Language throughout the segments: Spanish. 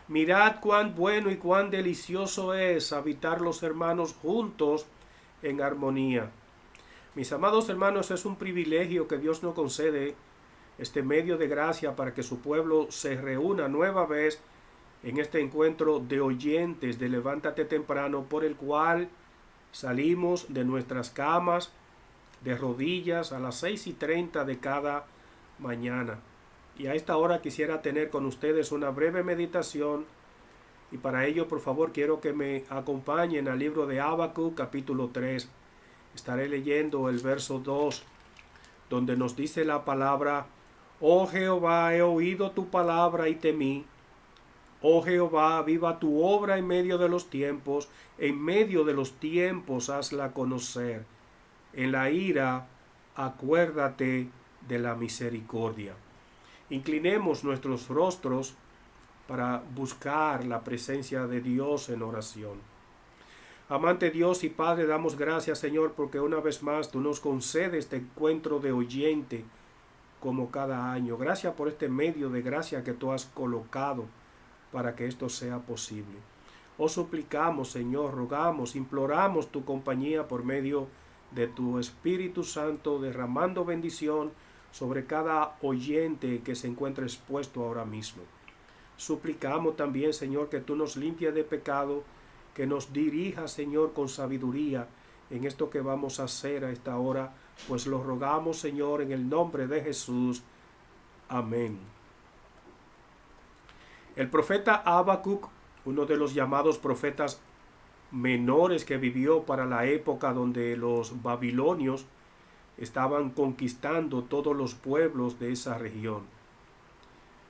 Mirad cuán bueno y cuán delicioso es habitar los hermanos juntos en armonía. Mis amados hermanos, es un privilegio que Dios nos concede este medio de gracia para que su pueblo se reúna nueva vez en este encuentro de oyentes de Levántate Temprano, por el cual salimos de nuestras camas de rodillas a las 6:30 de cada mañana. Y a esta hora quisiera tener con ustedes una breve meditación, y para ello por favor quiero que me acompañen al libro de Habacuc capítulo 3. Estaré leyendo el verso 2, donde nos dice la palabra: Oh Jehová, he oído tu palabra y temí. Oh Jehová, viva tu obra en medio de los tiempos hazla conocer. En la ira, acuérdate de la misericordia. Inclinemos nuestros rostros para buscar la presencia de Dios en oración. Amante Dios y Padre, damos gracias, Señor, porque una vez más tú nos concedes este encuentro de oyente como cada año. Gracias por este medio de gracia que tú has colocado para que esto sea posible. Os suplicamos, Señor, rogamos, imploramos tu compañía por medio de tu Espíritu Santo, derramando bendición sobre cada oyente que se encuentra expuesto ahora mismo. Suplicamos también, Señor, que tú nos limpies de pecado, que nos dirijas, Señor, con sabiduría en esto que vamos a hacer a esta hora, pues lo rogamos, Señor, en el nombre de Jesús. Amén. El profeta Habacuc, uno de los llamados profetas menores que vivió para la época donde los babilonios estaban conquistando todos los pueblos de esa región.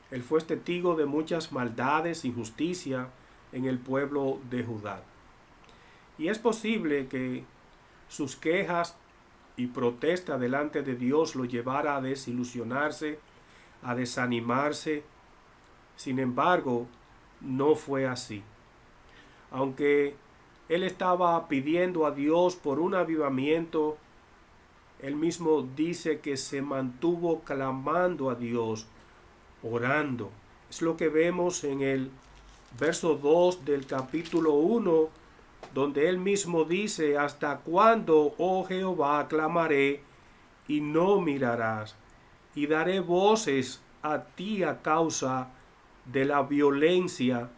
Él fue testigo de muchas maldades, injusticia en el pueblo de Judá. Y es posible que sus quejas y protesta delante de Dios lo llevara a desilusionarse, a desanimarse. Sin embargo, no fue así. Aunque él estaba pidiendo a Dios por un avivamiento, él mismo dice que se mantuvo clamando a Dios, orando. Es lo que vemos en el verso 2 del capítulo 1, donde él mismo dice: ¿Hasta cuándo, oh Jehová, clamaré y no mirarás? Y daré voces a ti a causa de la violencia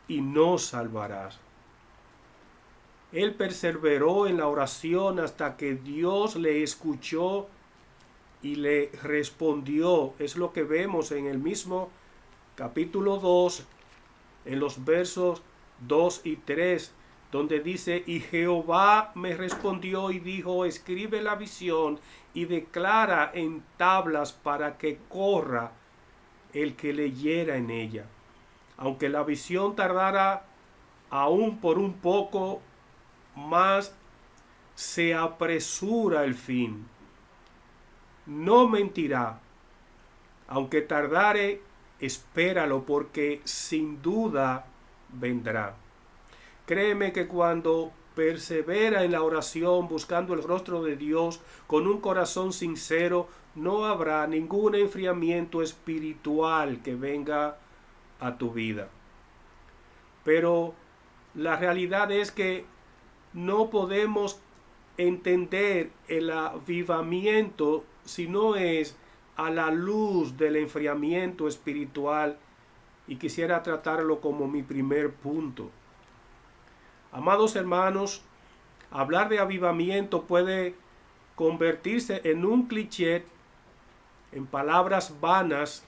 y no salvarás. Él perseveró en la oración hasta que Dios le escuchó y le respondió. Es lo que vemos en el mismo capítulo 2, en los versos 2 y 3, donde dice: y Jehová me respondió y dijo: escribe la visión y declara en tablas para que corra el que leyera en ella. Aunque la visión tardara aún por un poco más, se apresura el fin. No mentirá. Aunque tardare, espéralo, porque sin duda vendrá. Créeme que cuando persevera en la oración, buscando el rostro de Dios con un corazón sincero, no habrá ningún enfriamiento espiritual que venga a tu vida. Pero la realidad es que no podemos entender el avivamiento si no es a la luz del enfriamiento espiritual, y quisiera tratarlo como mi primer punto. Amados hermanos, hablar de avivamiento puede convertirse en un cliché, en palabras vanas,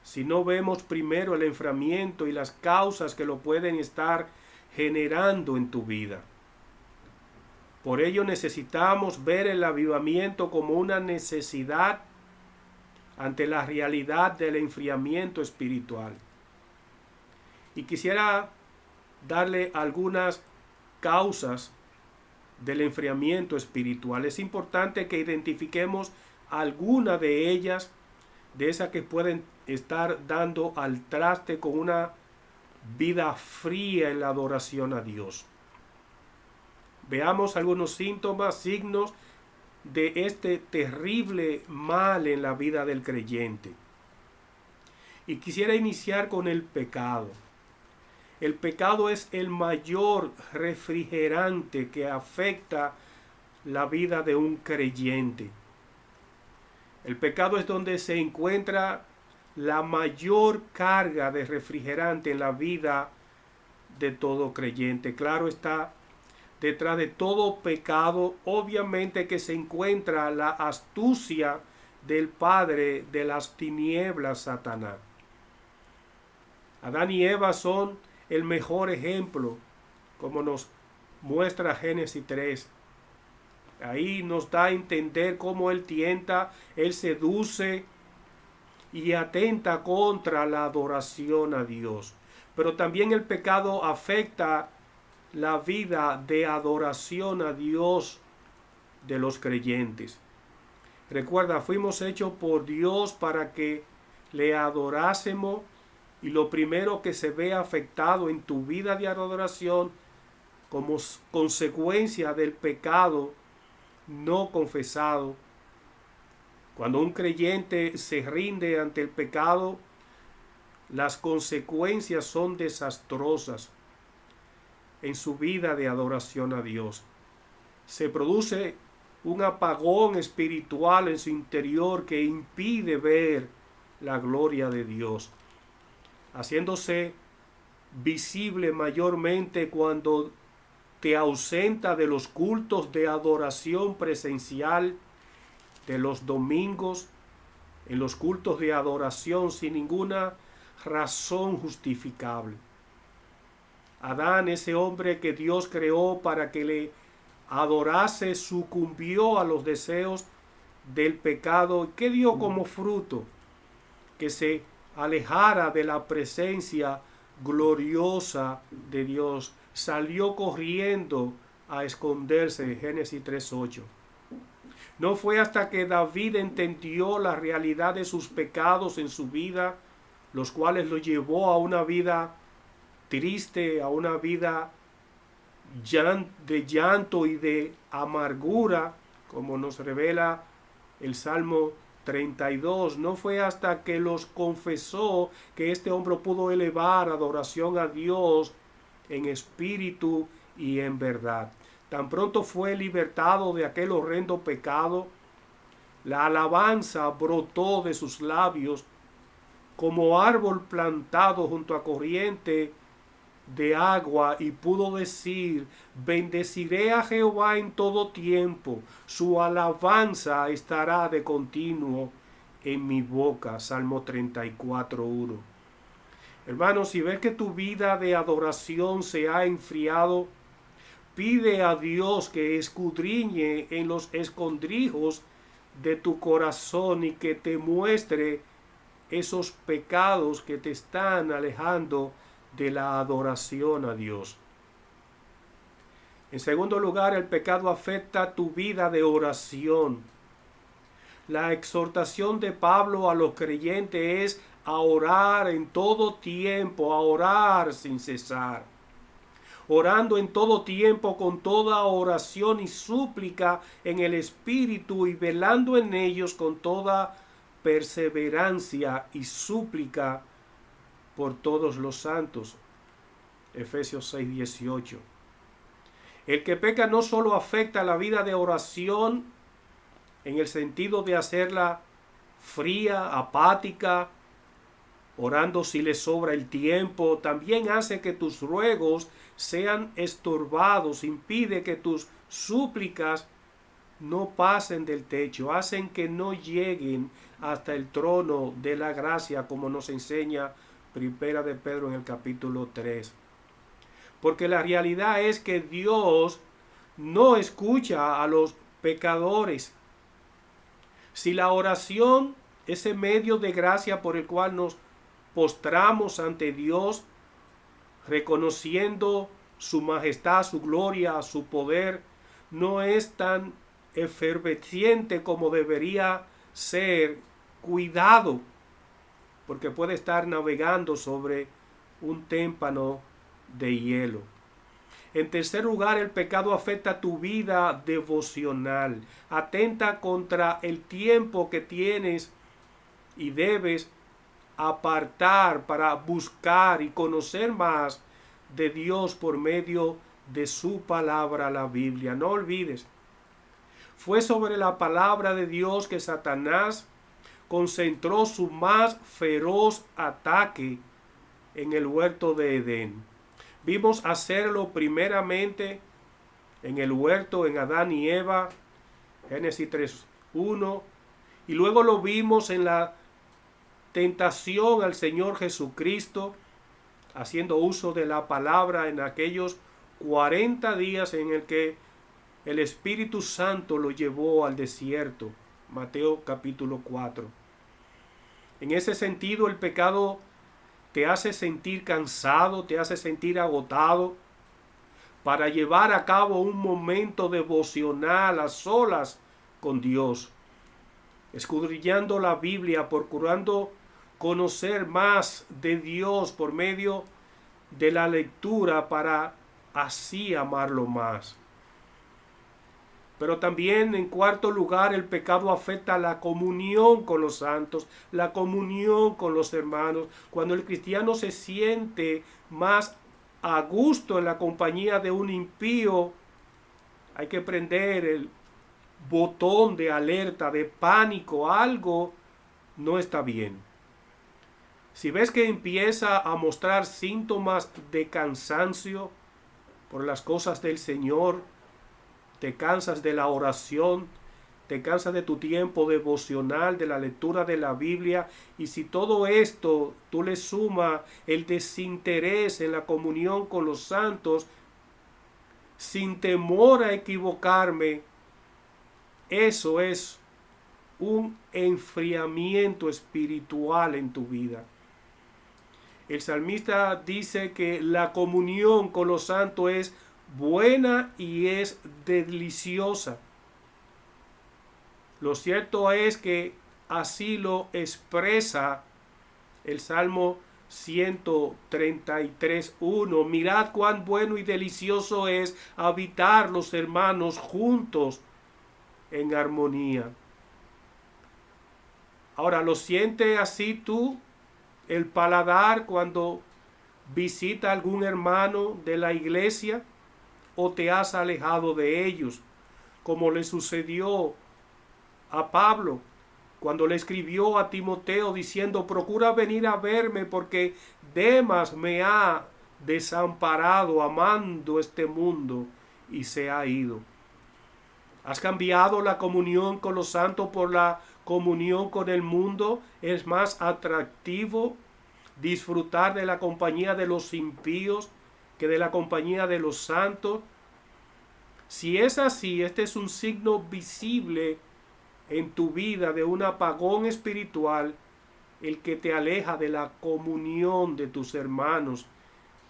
si no vemos primero el enfriamiento y las causas que lo pueden estar generando en tu vida. Por ello necesitamos ver el avivamiento como una necesidad ante la realidad del enfriamiento espiritual. Y quisiera darle algunas causas del enfriamiento espiritual. Es importante que identifiquemos alguna de ellas, de esas que pueden estar dando al traste con una vida fría en la adoración a Dios. Veamos algunos síntomas, signos de este terrible mal en la vida del creyente. Y quisiera iniciar con el pecado. El pecado es el mayor refrigerante que afecta la vida de un creyente. El pecado es donde se encuentra la mayor carga de refrigerante en la vida de todo creyente. Claro está, detrás de todo pecado, obviamente que se encuentra la astucia del padre de las tinieblas, Satanás. Adán y Eva son el mejor ejemplo, como nos muestra Génesis 3. Ahí nos da a entender cómo él tienta, él seduce y atenta contra la adoración a Dios. Pero también el pecado afecta la vida de adoración a Dios de los creyentes. Recuerda, fuimos hechos por Dios para que le adorásemos, y lo primero que se ve afectado en tu vida de adoración como consecuencia del pecado no confesado. Cuando un creyente se rinde ante el pecado, las consecuencias son desastrosas en su vida de adoración a Dios. Se produce un apagón espiritual en su interior que impide ver la gloria de Dios, haciéndose visible mayormente cuando te ausenta de los cultos de adoración presencial, de los domingos, en los cultos de adoración sin ninguna razón justificable. Adán, ese hombre que Dios creó para que le adorase, sucumbió a los deseos del pecado. ¿Qué dio como fruto? Que se alejara de la presencia gloriosa de Dios. Salió corriendo a esconderse, Génesis 3:8. No fue hasta que David entendió la realidad de sus pecados en su vida, los cuales lo llevó a una vida triste, a una vida de llanto y de amargura, como nos revela el Salmo 32. No fue hasta que los confesó que este hombre pudo elevar adoración a Dios en espíritu y en verdad. Tan pronto fue libertado de aquel horrendo pecado, la alabanza brotó de sus labios como árbol plantado junto a corriente de agua, y pudo decir: bendeciré a Jehová en todo tiempo, su alabanza estará de continuo en mi boca. Salmo 34:1. Hermanos, si ves que tu vida de adoración se ha enfriado, pide a Dios que escudriñe en los escondrijos de tu corazón y que te muestre esos pecados que te están alejando de la adoración a Dios. En segundo lugar, el pecado afecta tu vida de oración. La exhortación de Pablo a los creyentes es a orar en todo tiempo, a orar sin cesar. Orando en todo tiempo con toda oración y súplica en el Espíritu, y velando en ellos con toda perseverancia y súplica por todos los santos. Efesios 6:18. El que peca no solo afecta la vida de oración en el sentido de hacerla fría, apática, orando si le sobra el tiempo, también hace que tus ruegos sean estorbados, impide que tus súplicas no pasen del techo, hacen que no lleguen hasta el trono de la gracia, como nos enseña Primera de Pedro en el capítulo 3. Porque la realidad es que Dios no escucha a los pecadores. Si la oración, ese medio de gracia por el cual nos postramos ante Dios, reconociendo su majestad, su gloria, su poder, no es tan efervesciente como debería ser, cuidado, porque puede estar navegando sobre un témpano de hielo. En tercer lugar, el pecado afecta tu vida devocional. Atenta contra el tiempo que tienes y debes apartar, para buscar y conocer más de Dios por medio de su palabra, la Biblia. No olvides, fue sobre la palabra de Dios que Satanás concentró su más feroz ataque en el huerto de Edén. Vimos hacerlo primeramente en el huerto, en Adán y Eva, Génesis 3:1, y luego lo vimos en la tentación al Señor Jesucristo, haciendo uso de la palabra en aquellos 40 días en el que el Espíritu Santo lo llevó al desierto, Mateo capítulo 4. En ese sentido, el pecado te hace sentir cansado, te hace sentir agotado, para llevar a cabo un momento devocional a solas con Dios, escudriñando la Biblia, procurando conocer más de Dios por medio de la lectura para así amarlo más. Pero también, en cuarto lugar, el pecado afecta la comunión con los santos, la comunión con los hermanos. Cuando el cristiano se siente más a gusto en la compañía de un impío, hay que prender el botón de alerta, de pánico. Algo no está bien. Si ves que empieza a mostrar síntomas de cansancio por las cosas del Señor, te cansas de la oración, te cansas de tu tiempo devocional, de la lectura de la Biblia, y si todo esto tú le sumas el desinterés en la comunión con los santos, sin temor a equivocarme, eso es un enfriamiento espiritual en tu vida. El salmista dice que la comunión con los santos es buena y es deliciosa. Lo cierto es que así lo expresa el Salmo 133:1. Mirad cuán bueno y delicioso es habitar los hermanos juntos en armonía. Ahora, ¿lo siente así tú, el paladar, cuando visita a algún hermano de la iglesia, o te has alejado de ellos, como le sucedió a Pablo cuando le escribió a Timoteo diciendo: procura venir a verme porque Demas me ha desamparado amando este mundo y se ha ido? ¿Has cambiado la comunión con los santos por la comunión con el mundo? ¿Es más atractivo disfrutar de la compañía de los impíos que de la compañía de los santos? Si es así, este es un signo visible en tu vida de un apagón espiritual, el que te aleja de la comunión de tus hermanos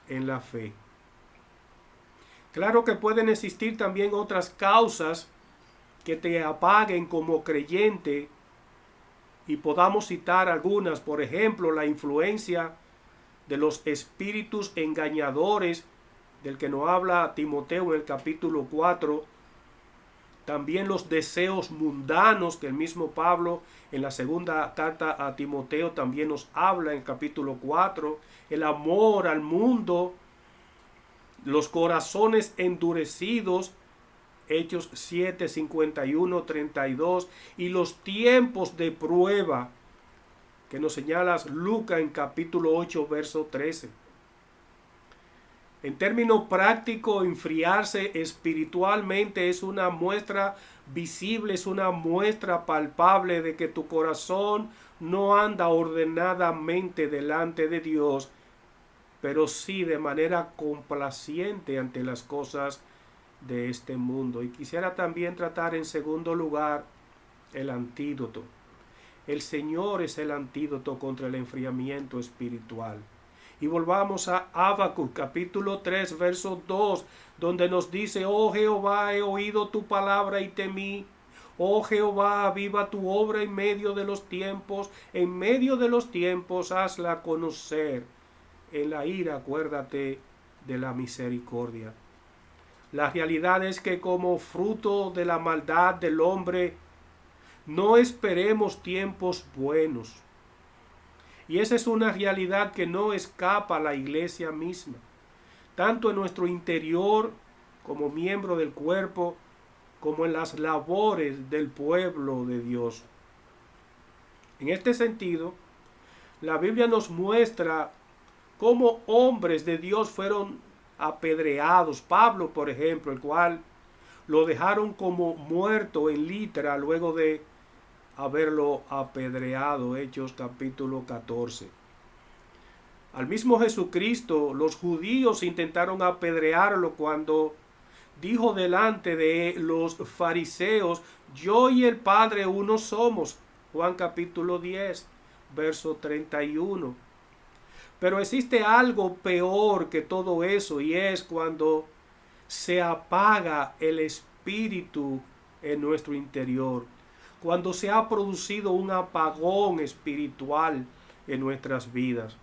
en la fe. Claro que pueden existir también otras causas que te apaguen como creyente, y podamos citar algunas. Por ejemplo, la influencia de los espíritus engañadores del que nos habla Timoteo en el capítulo 4, también los deseos mundanos que el mismo Pablo en la segunda carta a Timoteo también nos habla en el capítulo 4, el amor al mundo, los corazones endurecidos, Hechos 7, 51, 32, y los tiempos de prueba que nos señala Lucas en capítulo 8, verso 13. En términos prácticos, enfriarse espiritualmente es una muestra visible, es una muestra palpable de que tu corazón no anda ordenadamente delante de Dios, pero sí de manera complaciente ante las cosas de este mundo. Y quisiera también tratar en segundo lugar el antídoto. El Señor es el antídoto contra el enfriamiento espiritual. Y volvamos a Habacuc capítulo 3 verso 2, donde nos dice: oh Jehová, he oído tu palabra y temí. Oh Jehová, aviva tu obra en medio de los tiempos, en medio de los tiempos hazla conocer. En la ira acuérdate de la misericordia. La realidad es que como fruto de la maldad del hombre, no esperemos tiempos buenos. Y esa es una realidad que no escapa a la iglesia misma, tanto en nuestro interior como miembro del cuerpo, como en las labores del pueblo de Dios. En este sentido, la Biblia nos muestra cómo hombres de Dios fueron apedreados. Pablo, por ejemplo, el cual lo dejaron como muerto en Litra luego de haberlo apedreado. Hechos capítulo 14. Al mismo Jesucristo, los judíos intentaron apedrearlo cuando dijo delante de los fariseos: yo y el Padre uno somos. Juan capítulo 10, verso 31. Pero existe algo peor que todo eso, y es cuando se apaga el espíritu en nuestro interior, cuando se ha producido un apagón espiritual en nuestras vidas.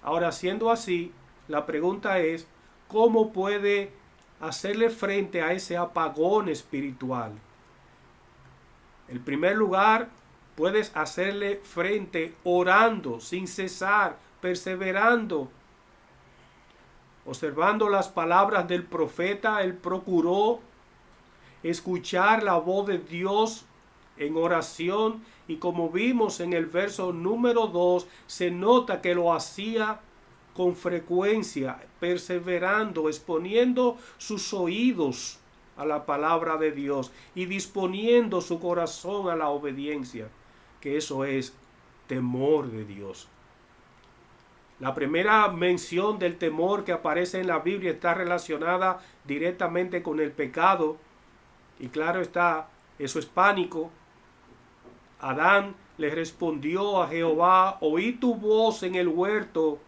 Ahora, siendo así, la pregunta es, ¿cómo puede hacerle frente a ese apagón espiritual? En primer lugar, puedes hacerle frente orando sin cesar, perseverando. Observando las palabras del profeta, él procuró escuchar la voz de Dios en oración, y como vimos en el verso número 2, se nota que lo hacía con frecuencia, perseverando, exponiendo sus oídos a la palabra de Dios y disponiendo su corazón a la obediencia, que eso es temor de Dios. La primera mención del temor que aparece en la Biblia está relacionada directamente con el pecado, y claro está, eso es pánico. Adán le respondió a Jehová: oí tu voz en el huerto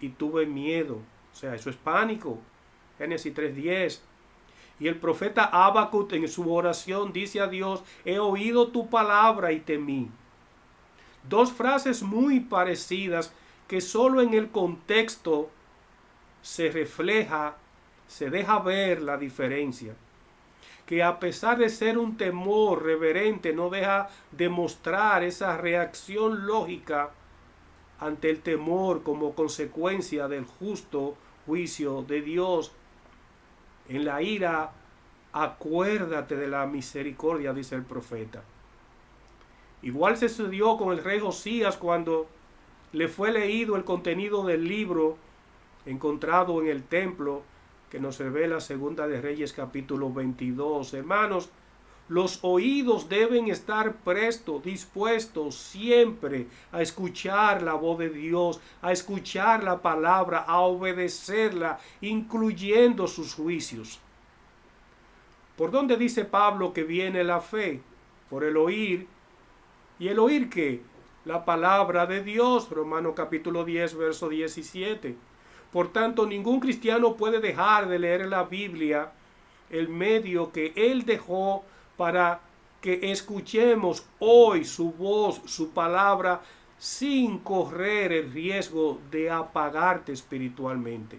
y tuve miedo. O sea, eso es pánico. Génesis 3:10. Y el profeta Habacuc en su oración dice a Dios: he oído tu palabra y temí. Dos frases muy parecidas que solo en el contexto se refleja, se deja ver la diferencia. Que a pesar de ser un temor reverente, no deja de mostrar esa reacción lógica ante el temor como consecuencia del justo juicio de Dios. En la ira, acuérdate de la misericordia, dice el profeta. Igual se sucedió con el rey Josías cuando le fue leído el contenido del libro encontrado en el templo, que nos revela Segunda de Reyes capítulo 22. Hermanos, los oídos deben estar prestos, dispuestos siempre a escuchar la voz de Dios, a escuchar la palabra, a obedecerla, incluyendo sus juicios. ¿Por dónde dice Pablo que viene la fe? Por el oír. ¿Y el oír qué? La palabra de Dios. Romanos capítulo 10, verso 17. Por tanto, ningún cristiano puede dejar de leer la Biblia, el medio que él dejó para que escuchemos hoy su voz, su palabra, sin correr el riesgo de apagarte espiritualmente.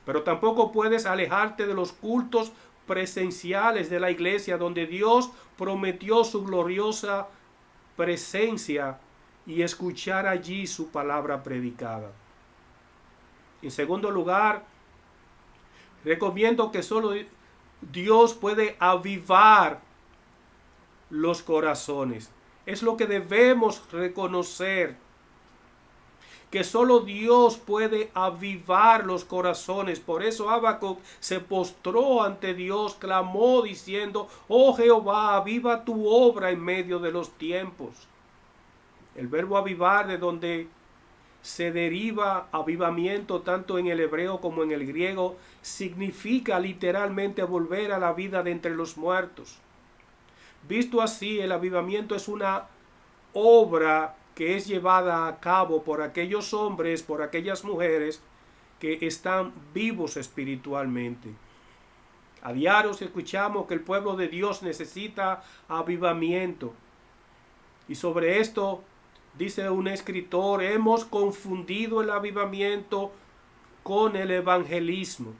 Pero tampoco puedes alejarte de los cultos presenciales de la iglesia, donde Dios prometió su gloriosa presencia, y escuchar allí su palabra predicada. En segundo lugar, recomiendo que solo Dios puede avivar los corazones. Es lo que debemos reconocer, que solo Dios puede avivar los corazones. Por eso Habacuc se postró ante Dios, clamó diciendo: oh Jehová, aviva tu obra en medio de los tiempos. El verbo avivar, de donde se deriva avivamiento tanto en el hebreo como en el griego, significa literalmente volver a la vida de entre los muertos. Visto así, el avivamiento es una obra que es llevada a cabo por aquellos hombres, por aquellas mujeres que están vivos espiritualmente. A diario escuchamos que el pueblo de Dios necesita avivamiento. Y sobre esto dice un escritor: hemos confundido el avivamiento con el evangelismo.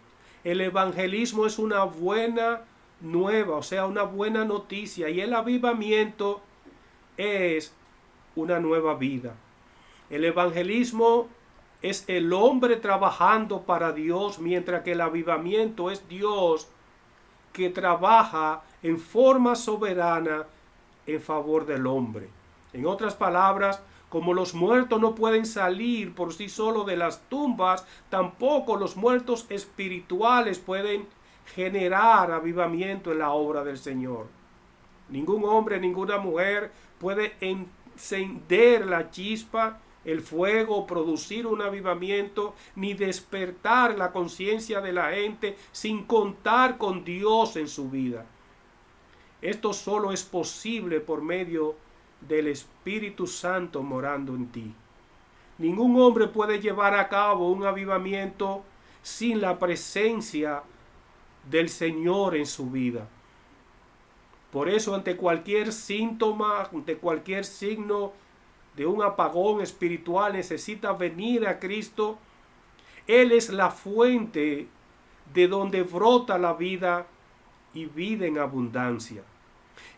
El evangelismo es una buena nueva, o sea, una buena noticia, y el avivamiento es una nueva vida. El evangelismo es el hombre trabajando para Dios, mientras que el avivamiento es Dios que trabaja en forma soberana en favor del hombre. En otras palabras, como los muertos no pueden salir por sí solos de las tumbas, tampoco los muertos espirituales pueden generar avivamiento en la obra del Señor. Ningún hombre, ninguna mujer puede encender la chispa, el fuego, producir un avivamiento, ni despertar la conciencia de la gente sin contar con Dios en su vida. Esto solo es posible por medio del Espíritu Santo morando en ti. Ningún hombre puede llevar a cabo un avivamiento sin la presencia del Señor en su vida. Por eso, ante cualquier síntoma, ante cualquier signo de un apagón espiritual, necesita venir a Cristo. Él es la fuente de donde brota la vida y vida en abundancia.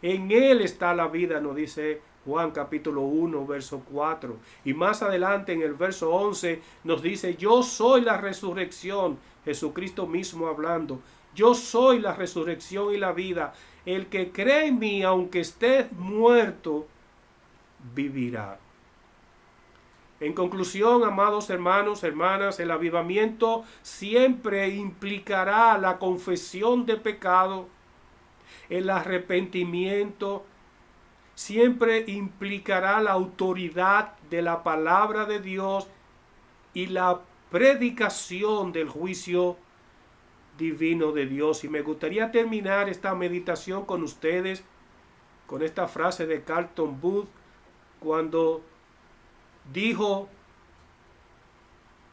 En Él está la vida, nos dice Juan capítulo 1, verso 4. Y más adelante en el verso 11 nos dice, yo soy la resurrección, Jesucristo mismo hablando. Yo soy la resurrección y la vida. El que cree en mí, aunque esté muerto, vivirá. En conclusión, amados hermanos, hermanas, el avivamiento siempre implicará la confesión de pecado, el arrepentimiento, siempre implicará la autoridad de la palabra de Dios y la predicación del juicio divino de Dios. Y me gustaría terminar esta meditación con ustedes con esta frase de Carlton Booth, cuando dijo,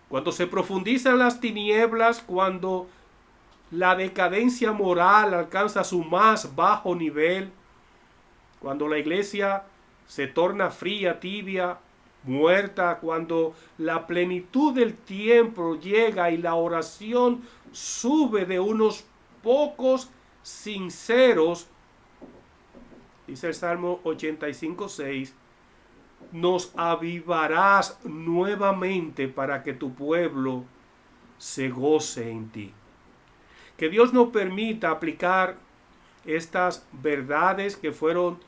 cuando se profundizan las tinieblas, cuando la decadencia moral alcanza su más bajo nivel, cuando la iglesia se torna fría, tibia, muerta, cuando la plenitud del tiempo llega y la oración sube de unos pocos sinceros, dice el Salmo 85:6, nos avivarás nuevamente para que tu pueblo se goce en ti. Que Dios nos permita aplicar estas verdades que fueron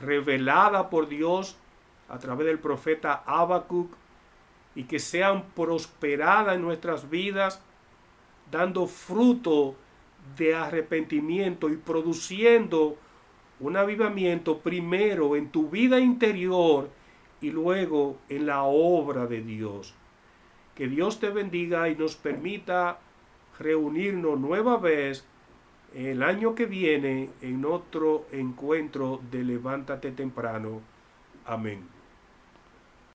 reveladas por Dios a través del profeta Habacuc y que sean prosperadas en nuestras vidas, dando fruto de arrepentimiento y produciendo un avivamiento primero en tu vida interior y luego en la obra de Dios. Que Dios te bendiga y nos permita reunirnos nueva vez el año que viene en otro encuentro de Levántate Temprano. Amén.